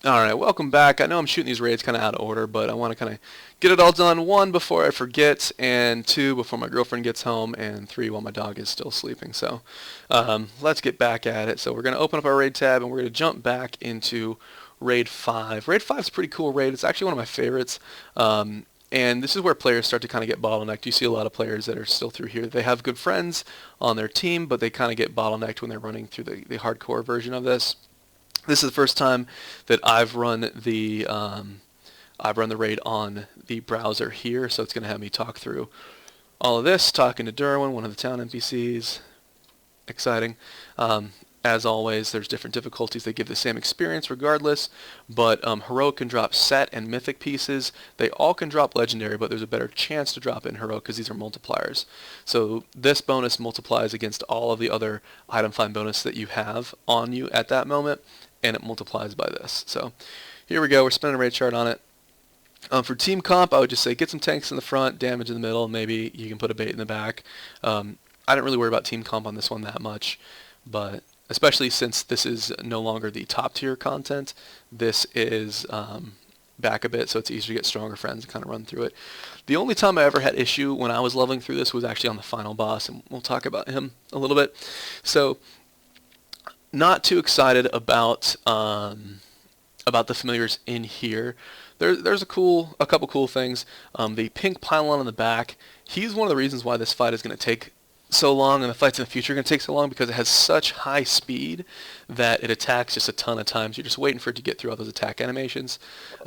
Alright, welcome back. I know I'm shooting these raids kind of out of order, but I want to kind of get it all done. One, before I forget, and two, before my girlfriend gets home, and three, while my dog is still sleeping. So let's get back at it. So we're going to open up our raid tab, and we're going to jump back into Raid 5. Raid 5 is a pretty cool raid. It's actually one of my favorites. And this is where players start to kind of get bottlenecked. You see a lot of players that are still through here. They have good friends on their team, but they kind of get bottlenecked when they're running through the hardcore version of this. This is the first time that I've run the raid on the browser here, so it's going to have me talk through all of this, talking to Derwin, one of the town NPCs. Exciting. As always, there's different difficulties. They give the same experience regardless, but Heroic can drop set and mythic pieces. They all can drop legendary, but there's a better chance to drop in Heroic because these are multipliers. So this bonus multiplies against all of the other item find bonus that you have on you at that moment, and it multiplies by this. So here we go. We're spinning a raid chart on it. For team comp, I would just say get some tanks in the front, damage in the middle, and maybe you can put a bait in the back. I didn't really worry about team comp on this one that much, but especially since this is no longer the top tier content, this is back a bit, so it's easier to get stronger friends and kind of run through it. The only time I ever had issue when I was leveling through this was actually on the final boss, and we'll talk about him a little bit. So not too excited about the familiars in here. There's a couple cool things. The pink pylon on the back, he's one of the reasons why this fight is going to take so long, and the fights in the future are going to take so long, because it has such high speed that it attacks just a ton of times. You're just waiting for it to get through all those attack animations.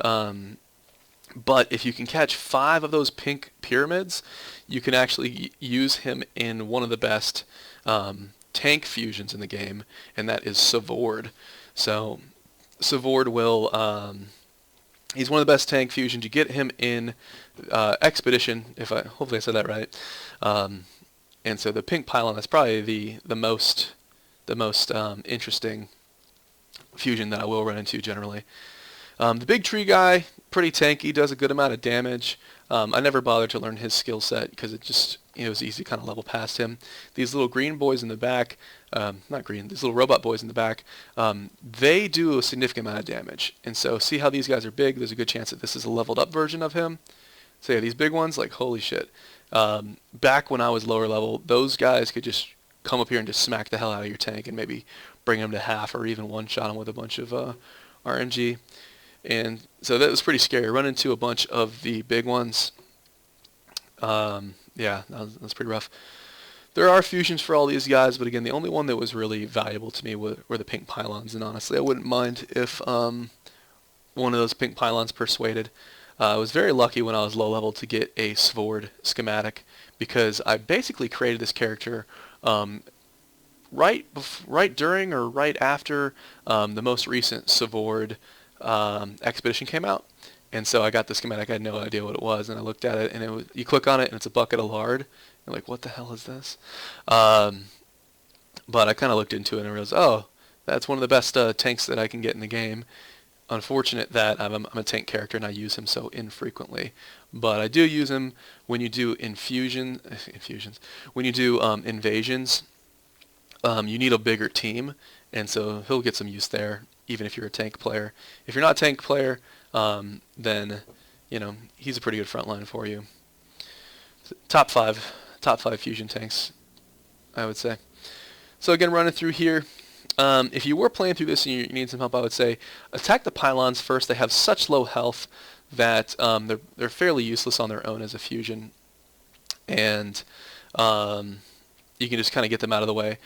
But if you can catch 5 of those pink pyramids, you can actually use him in one of the best tank fusions in the game, and that is Savord. So Savord will he's one of the best tank fusions. You get him in Expedition, hopefully I said that right. And so the pink pylon, that's probably the most interesting fusion that I will run into generally. The big tree guy, pretty tanky, does a good amount of damage. I never bothered to learn his skill set because it was easy to kind of level past him. These little green boys in the back, these little robot boys in the back, they do a significant amount of damage. And so see how these guys are big? There's a good chance that this is a leveled up version of him. So yeah, these big ones, like holy shit. Back when I was lower level, those guys could just come up here and just smack the hell out of your tank and maybe bring him to half or even one-shot him with a bunch of RNG. And so that was pretty scary. Run into a bunch of the big ones. Yeah, that was pretty rough. There are fusions for all these guys, but again, the only one that was really valuable to me were the pink pylons, and honestly, I wouldn't mind if one of those pink pylons persuaded. I was very lucky when I was low level to get a Svord schematic, because I basically created this character right during or right after the most recent Svord Expedition came out. And so I got the schematic. I had no idea what it was, and I looked at it, and you click on it, and it's a bucket of lard. You're like, what the hell is this? But I kind of looked into it and realized, oh, that's one of the best tanks that I can get in the game. Unfortunate that I'm a tank character and I use him so infrequently, but I do use him when you do when you do invasions. You need a bigger team, and so he'll get some use there, even if you're a tank player. If you're not a tank player, then he's a pretty good frontline for you. Top five fusion tanks, I would say. So again, running through here. If you were playing through this and you need some help, I would say attack the pylons first. They have such low health that they're fairly useless on their own as a fusion, and you can just kind of get them out of the way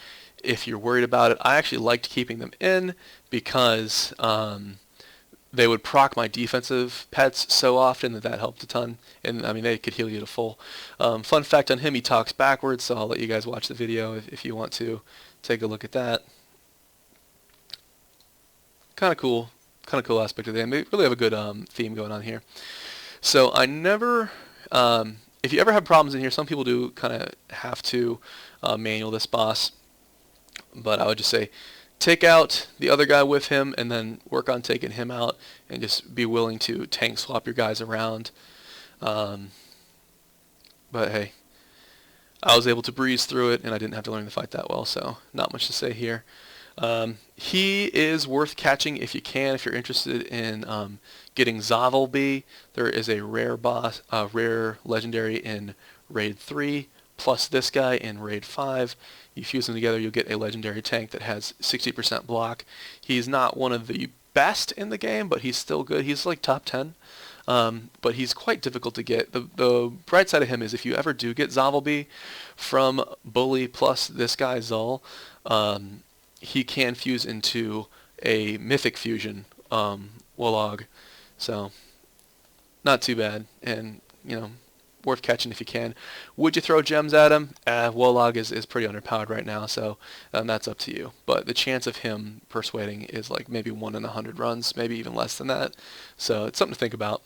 if you're worried about it. I actually liked keeping them in because they would proc my defensive pets so often that helped a ton, and I mean they could heal you to full. Fun fact on him, he talks backwards, so I'll let you guys watch the video if you want to take a look at that. Kind of cool aspect of the game. They really have a good theme going on here. So I never, if you ever have problems in here, some people do kind of have to manual this boss, but I would just say take out the other guy with him and then work on taking him out, and just be willing to tank swap your guys around. But hey, I was able to breeze through it and I didn't have to learn the fight that well, so not much to say here. He is worth catching if you can. If you're interested in getting Zavelby, there is a rare boss, rare legendary in Raid 3, plus this guy in Raid 5. You fuse them together, you'll get a legendary tank that has 60% block. He's not one of the best in the game, but he's still good. He's like top 10. But he's quite difficult to get. The bright side of him is if you ever do get Zavelby from Bully plus this guy Zul, he can fuse into a mythic fusion Wolog. So not too bad, and worth catching if you can. Would you throw gems at him? Wolog is pretty underpowered right now, so that's up to you. But the chance of him persuading is like maybe 1 in 100 runs, maybe even less than that. So it's something to think about.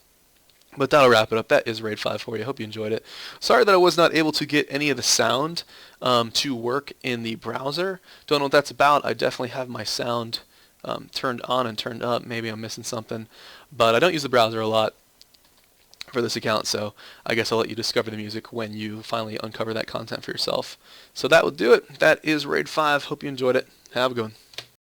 But that'll wrap it up. That is Raid 5 for you. Hope you enjoyed it. Sorry that I was not able to get any of the sound to work in the browser. Don't know what that's about. I definitely have my sound turned on and turned up. Maybe I'm missing something. But I don't use the browser a lot for this account, so I guess I'll let you discover the music when you finally uncover that content for yourself. So that will do it. That is Raid 5. Hope you enjoyed it. Have a good one.